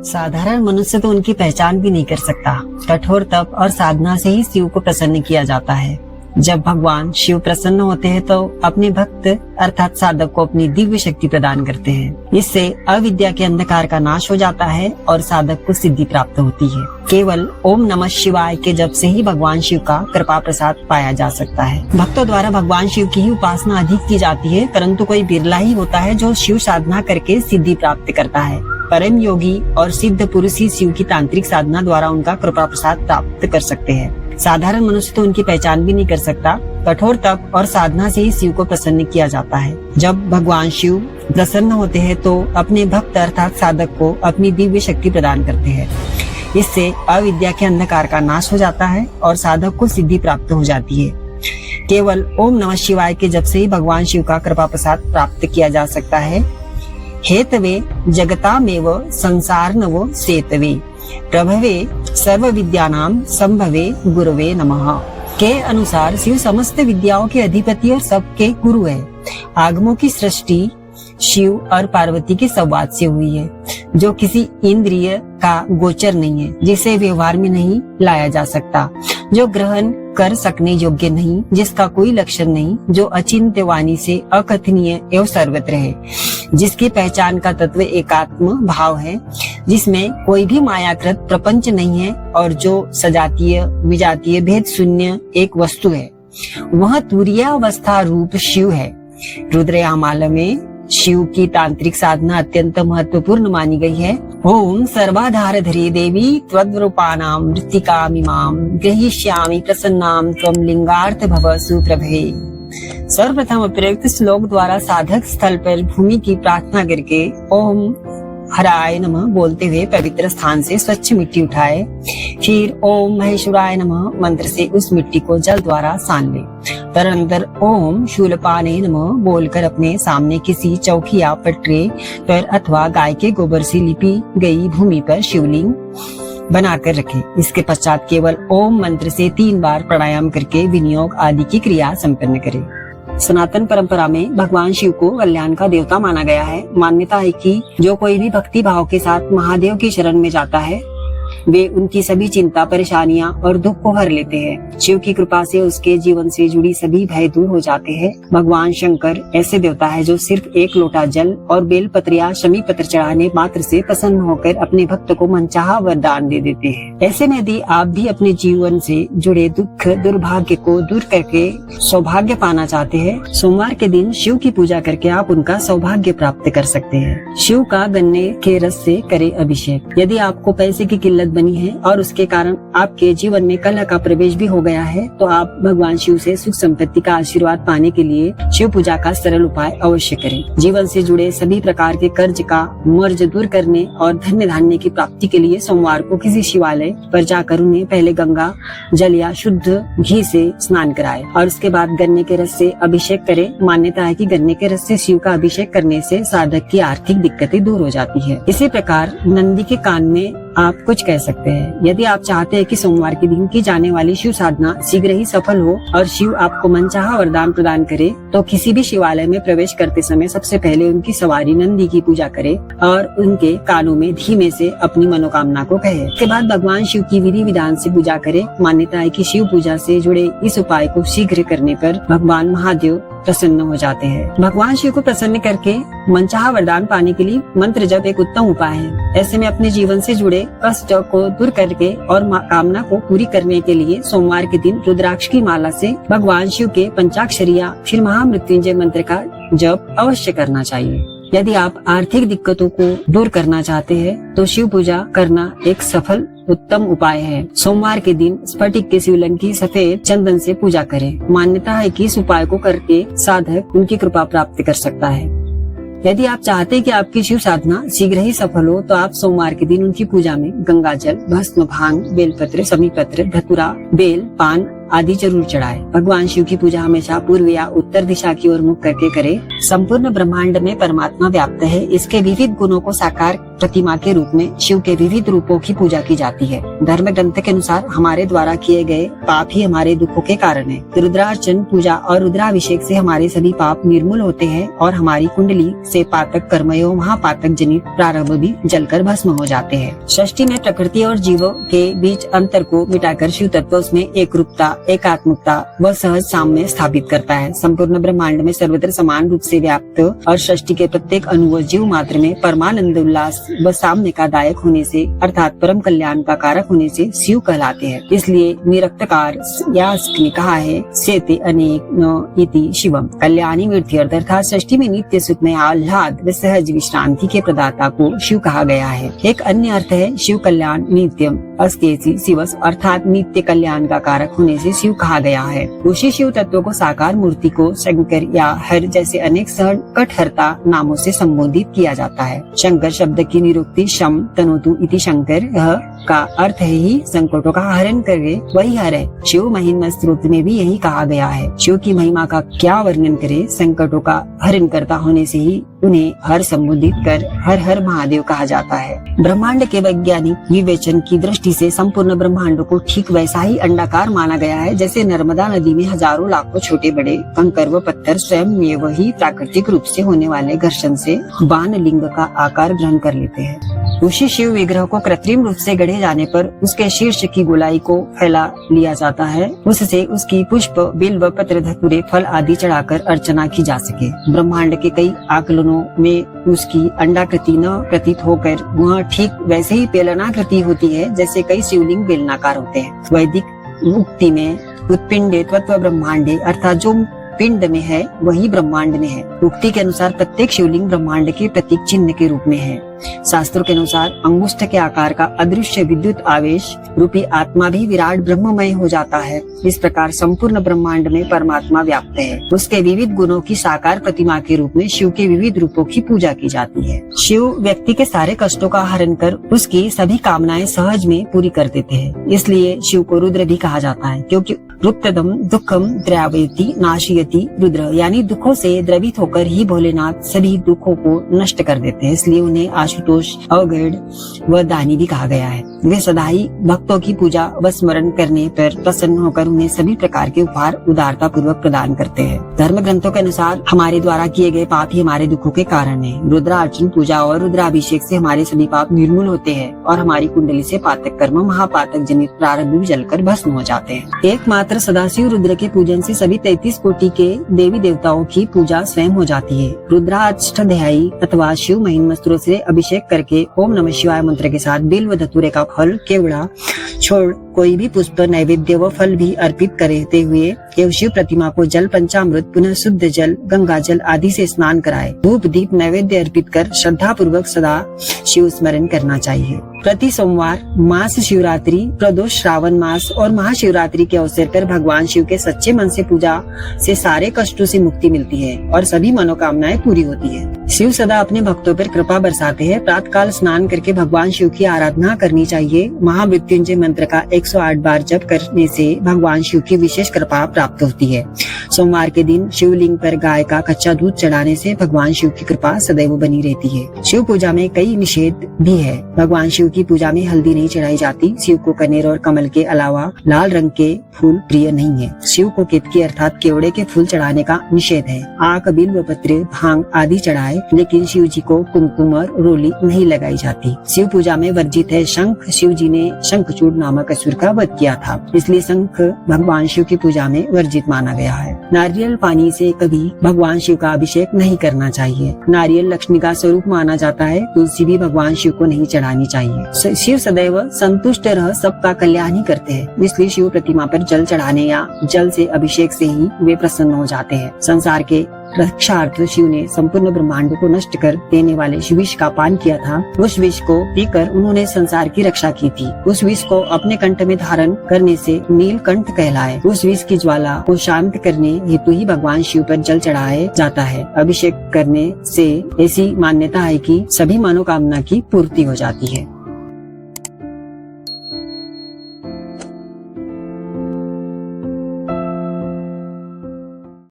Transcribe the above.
साधारण मनुष्य तो उनकी पहचान भी नहीं कर सकता। कठोर तप और साधना से ही शिव को प्रसन्न किया जाता है। जब भगवान शिव प्रसन्न होते हैं तो अपने भक्त अर्थात साधक को अपनी दिव्य शक्ति प्रदान करते हैं। इससे अविद्या के अंधकार का नाश हो जाता है और साधक को सिद्धि प्राप्त होती है। केवल ओम नमः शिवाय के जप से ही भगवान शिव का कृपा प्रसाद पाया जा सकता है। भक्तों द्वारा भगवान शिव की ही उपासना अधिक की जाती है, परंतु कोई बिरला ही होता है जो शिव साधना करके सिद्धि प्राप्त करता है। परम योगी और सिद्ध पुरुष ही शिव की तांत्रिक साधना द्वारा उनका कृपा प्रसाद प्राप्त कर सकते हैं। साधारण मनुष्य तो उनकी पहचान भी नहीं कर सकता। कठोर तप और साधना से ही शिव को प्रसन्न किया जाता है। जब भगवान शिव प्रसन्न होते हैं तो अपने भक्त अर्थात साधक को अपनी दिव्य शक्ति प्रदान करते हैं। इससे अविद्या के अंधकार का नाश हो जाता है और साधक को सिद्धि प्राप्त हो जाती है। केवल ओम नमः शिवाय के जप से ही भगवान शिव का कृपा प्रसाद प्राप्त किया जा सकता है। हेतवे जगतामेव संसारनवो सेतवे प्रभवे सर्व विद्यानाम संभवे गुरुवे नमः के अनुसार शिव समस्त विद्याओं के अधिपति और सबके गुरु है। आगमों की सृष्टि शिव और पार्वती के संवाद से हुई है, जो किसी इंद्रिय का गोचर नहीं है, जिसे व्यवहार में नहीं लाया जा सकता, जो ग्रहण कर सकने योग्य नहीं, जिसका कोई लक्षण नहीं, जो अचिंत्य वाणी से अकथनीय एवं सर्वत्र है, जिसकी पहचान का तत्व एकात्म भाव है, जिसमें कोई भी मायाकृत प्रपंच नहीं है और जो सजातीय विजातीय भेद शून्य एक वस्तु है, वह तुरीयावस्था रूप शिव है। रुद्रयामाला में शिव की तांत्रिक साधना अत्यंत महत्वपूर्ण मानी गई है। ओम सर्वाधारधरी देवी त्वद्रूपाणाम मृत्तिकामिमाम ग्रहीष्यामि प्रसन्नाम त्वं लिंगार्थ भव सुप्रभे। सर्वप्रथम प्रयुक्त श्लोक द्वारा साधक स्थल पर भूमि की प्रार्थना करके ओम हराय नमः बोलते हुए पवित्र स्थान से स्वच्छ मिट्टी उठाए। फिर ओम महेश्वराय नमः मंत्र से उस मिट्टी को जल द्वारा सान ले। तदनंतर ओम शूलपाने नमः बोलकर अपने सामने किसी चौकी या पटरे पर अथवा गाय के गोबर से लिपी गई भूमि पर शिवलिंग बनाकर रखें। इसके पश्चात केवल ओम मंत्र से 3 बार प्राणायाम करके विनियोग आदि की क्रिया संपन्न करें। सनातन परंपरा में भगवान शिव को कल्याण का देवता माना गया है। मान्यता है कि जो कोई भी भक्ति भाव के साथ महादेव की शरण में जाता है, वे उनकी सभी चिंता परेशानियां और दुख को हर लेते हैं। शिव की कृपा से उसके जीवन से जुड़ी सभी भय दूर हो जाते हैं। भगवान शंकर ऐसे देवता है जो सिर्फ 1 लोटा जल और बेलपत्र या शमी पत्र चढ़ाने मात्र से प्रसन्न होकर अपने भक्त को मनचाहा वरदान दे देते हैं। ऐसे में यदि आप भी अपने जीवन से जुड़े दुख दुर्भाग्य को दूर करके सौभाग्य पाना चाहते हैं, सोमवार के दिन शिव की पूजा करके आप उनका सौभाग्य प्राप्त कर सकते हैं। शिव का गन्ने के रस से करे अभिषेक। यदि आपको पैसे की किल्लत बनी है और उसके कारण आपके जीवन में कलह का प्रवेश भी हो गया है, तो आप भगवान शिव से सुख संपत्ति का आशीर्वाद पाने के लिए शिव पूजा का सरल उपाय अवश्य करें। जीवन से जुड़े सभी प्रकार के कर्ज का मर्ज दूर करने और धन्य धान्य की प्राप्ति के लिए सोमवार को किसी शिवालय पर जाकर उन्हें पहले गंगा जल या शुद्ध घी से स्नान कराएं और उसके बाद गन्ने के रस से अभिषेक करें। मान्यता है कि गन्ने के रस से शिव का अभिषेक करने से साधक की आर्थिक दिक्कतें दूर हो जाती है। इसी प्रकार नंदी के कान में आप कुछ कह सकते हैं। यदि आप चाहते हैं कि सोमवार के दिन की जाने वाली शिव साधना शीघ्र ही सफल हो और शिव आपको मनचाहा वरदान प्रदान करे, तो किसी भी शिवालय में प्रवेश करते समय सबसे पहले उनकी सवारी नंदी की पूजा करें और उनके कानों में धीमे से अपनी मनोकामना को कहे। इसके बाद भगवान शिव की विधि विधान से पूजा करें। मान्यता है कि शिव पूजा से जुड़े इस उपाय को शीघ्र करने पर भगवान महादेव प्रसन्न हो जाते हैं। भगवान शिव को प्रसन्न करके मनचाहा वरदान पाने के लिए मंत्र जप एक उत्तम उपाय है। ऐसे में अपने जीवन से जुड़े कष्ट को दूर करके और कामना को पूरी करने के लिए सोमवार के दिन रुद्राक्ष की माला से भगवान शिव के पंचाक्षरी या फिर महामृत्युंजय मंत्र का जप अवश्य करना चाहिए। यदि आप आर्थिक दिक्कतों को दूर करना चाहते हैं, तो शिव पूजा करना एक सफल उत्तम उपाय है। सोमवार के दिन स्फटिक के शिवलिंग की सफेद चंदन से पूजा करें। मान्यता है कि इस उपाय को करके साधक उनकी कृपा प्राप्त कर सकता है। यदि आप चाहते हैं कि आपकी शिव साधना शीघ्र ही सफल हो, तो आप सोमवार के दिन उनकी पूजा में गंगा जल, भस्म, भांग, बेलपत्र, समीपत्र, धतूरा, बेल, पान आदि जरूर चढ़ाए। भगवान शिव की पूजा हमेशा पूर्व या उत्तर दिशा की ओर मुख करके करें। संपूर्ण ब्रह्मांड में परमात्मा व्याप्त है। इसके विविध गुणों को साकार प्रतिमा के रूप में शिव के विविध रूपों की पूजा की जाती है। धर्म ग्रंथ के अनुसार हमारे द्वारा किए गए पाप ही हमारे दुखों के कारण है। रुद्रार्चन पूजा और रुद्राभिषेक से हमारे सभी पाप निर्मूल होते हैं और हमारी कुंडली से पातक कर्म एवं महापातक जनित प्रारंभ भी जलकर भस्म हो जाते हैं। षष्ठी में प्रकृति और जीवों के बीच अंतर को मिटाकर शिव तत्व उसमें एक रूपता, एकात्मकता व सहज साम्य स्थापित करता है। संपूर्ण ब्रह्मांड में सर्वत्र समान रूप से व्याप्त और षष्ठी के प्रत्येक अणु जीव मात्र में परमानंद उल्लास व साम्य का दायक होने से अर्थात परम कल्याण का कारक होने से शिव कहलाते हैं। इसलिए निरक्तकार यास्क ने कहा है सेते अनेक न इति शिवम। कल्याणी वृद्धि अर्थात षष्ठी में नित्य सुख में आह्लाद व सहज विश्रांति के प्रदाता को शिव कहा गया है। एक अन्य अर्थ है शिव कल्याण नित्यम अस्तेसी शिवस अर्थात नित्य कल्याण का कारक होने से शिव कहा गया है। उसी शिव तत्व को साकार मूर्ति को शंकर या हर जैसे अनेक संकटहर्ता नामों से संबोधित किया जाता है। शंकर शब्द की निरुक्ति शम तनोतु इति शंकर का अर्थ है ही संकटों का हरण करे वही हर है। शिव महिमा स्तोत्र में भी यही कहा गया है। शिव की महिमा का क्या वर्णन करे, संकटों का हरण करता होने से ही उन्हें हर संबोधित कर हर हर महादेव कहा जाता है। ब्रह्मांड के वैज्ञानिक विवेचन की दृष्टि से संपूर्ण ब्रह्मांड को ठीक वैसा ही अंडाकार माना गया है जैसे नर्मदा नदी में हजारों लाखों छोटे बड़े कंकर व पत्थर स्वयं में वही प्राकृतिक रूप से होने वाले घर्षण से बाण लिंग का आकार ग्रहण कर लेते हैं। उसी शिव विग्रह को कृत्रिम रूप से गढ़े जाने पर उसके शीर्ष की गोलाई को फैला लिया जाता है। उससे उसकी पुष्प बिल्व पत्र धतूरे फल आदि चढ़ाकर अर्चना की जा सके। ब्रह्मांड के कई आकलनों में उसकी अंडाकृति न प्रतीत होकर वह ठीक वैसे ही बेलनाकृति होती है जैसे कई शिवलिंग बेलनाकार होते हैं। वैदिक उक्ति में उत्पिंडे तत्व ब्रह्मांडे अर्थात जो पिंड में है वही ब्रह्मांड में है। उक्ति के अनुसार प्रत्येक शिवलिंग ब्रह्मांड के प्रतीक चिन्ह के रूप में है। शास्त्रों के अनुसार अंगुष्ठ के आकार का अदृश्य विद्युत आवेश रूपी आत्मा भी विराट ब्रह्ममय हो जाता है। इस प्रकार संपूर्ण ब्रह्मांड में परमात्मा व्याप्त है। उसके विविध गुणों की साकार प्रतिमा के रूप में शिव के विविध रूपों की पूजा की जाती है। शिव व्यक्ति के सारे कष्टों का हरण कर उसकी सभी कामनाएं सहज में पूरी कर देते हैं। इसलिए शिव को रुद्र भी कहा जाता है, क्योंकि रुक्तदम दुखम द्रावयति नाशयति रुद्र, यानी दुखों से द्रवित होकर ही भोलेनाथ सभी दुखों को नष्ट कर देते हैं। इसलिए उन्हें आशुतोष, अवगढ़ व दानी भी कहा गया है। वे सदा ही भक्तों की पूजा व स्मरण करने पर प्रसन्न होकर उन्हें सभी प्रकार के उपहार उदारता पूर्वक प्रदान करते हैं। धर्म ग्रंथों के अनुसार हमारे द्वारा किए गए पाप ही हमारे दुखों के कारण है। रुद्रार्चन पूजा और रुद्राभिषेक से हमारे सभी पाप निर्मूल होते हैं और हमारी कुंडली से पातक कर्म महापातक जनित प्रारब्ध भी जलकर भस्म हो जाते हैं। एकमात्र सदाशिव रुद्र के पूजन से सभी 33 कोटि के देवी देवताओं की पूजा स्वयं हो जाती है। रुद्राष्टध्यायी अथवा शिव महिमा स्त्रोत्र से अभिषेक करके ओम नमः शिवाय मंत्र के साथ बिल्व धतूरे का फल केवड़ा छोड़ कोई भी पुष्प नैवेद्य व फल भी अर्पित करते हुए एवं शिव प्रतिमा को जल पंचामृत पुनः शुद्ध जल गंगा जल आदि से स्नान कराए। धूप दीप नैवेद्य अर्पित कर श्रद्धा पूर्वक सदा शिव स्मरण करना चाहिए। प्रति सोमवार, मास शिवरात्रि, प्रदोष, श्रावण मास और महाशिवरात्रि के अवसर पर भगवान शिव के सच्चे मन से पूजा से सारे कष्टों से मुक्ति मिलती है और सभी मनोकामनाएं पूरी होती है। शिव सदा अपने भक्तों पर कृपा बरसाते हैं। प्रातः काल स्नान करके भगवान शिव की आराधना करनी चाहिए। महामृत्युंजय मंत्र का 108 बार जप करने से भगवान शिव की विशेष कृपा प्राप्त होती है। सोमवार के दिन शिवलिंग पर गाय का कच्चा दूध चढ़ाने से भगवान शिव की कृपा सदैव बनी रहती है। शिव पूजा में कई निषेध भी है। भगवान शिव की पूजा में हल्दी नहीं चढ़ाई जाती। शिव को कनेर और कमल के अलावा लाल रंग के फूल प्रिय नहीं है। शिव को केतकी अर्थात केवड़े के फूल चढ़ाने का निषेध है। आक, बिल्व पत्र, भांग आदि चढ़ाए, लेकिन शिव जी को कुमकुम और रोली नहीं लगाई जाती। शिव पूजा में वर्जित है शंख। शिव जी ने शंखचूड़ नामक असुर का वध किया था, इसलिए शंख भगवान शिव की पूजा में वर्जित माना गया है। नारियल पानी से कभी भगवान शिव का अभिषेक नहीं करना चाहिए। नारियल लक्ष्मी का स्वरूप माना जाता है। तुलसी भी भगवान शिव को नहीं चढ़ानी चाहिए। शिव सदैव संतुष्ट रह सबका कल्याण ही करते हैं, इसलिए शिव प्रतिमा पर जल चढ़ाने या जल से अभिषेक से ही वे प्रसन्न हो जाते हैं। संसार के रक्षार्थ शिव ने संपूर्ण ब्रह्मांड को नष्ट कर देने वाले विष का पान किया था। उस विष को पीकर उन्होंने संसार की रक्षा की थी। उस विष को अपने कंठ में धारण करने से नीलकंठ कहलाए। उस विष की ज्वाला को शांत करने हेतु ही भगवान शिव पर जल चढ़ाया जाता है। अभिषेक करने से ऐसी मान्यता है कि सभी मनोकामना की पूर्ति हो जाती है।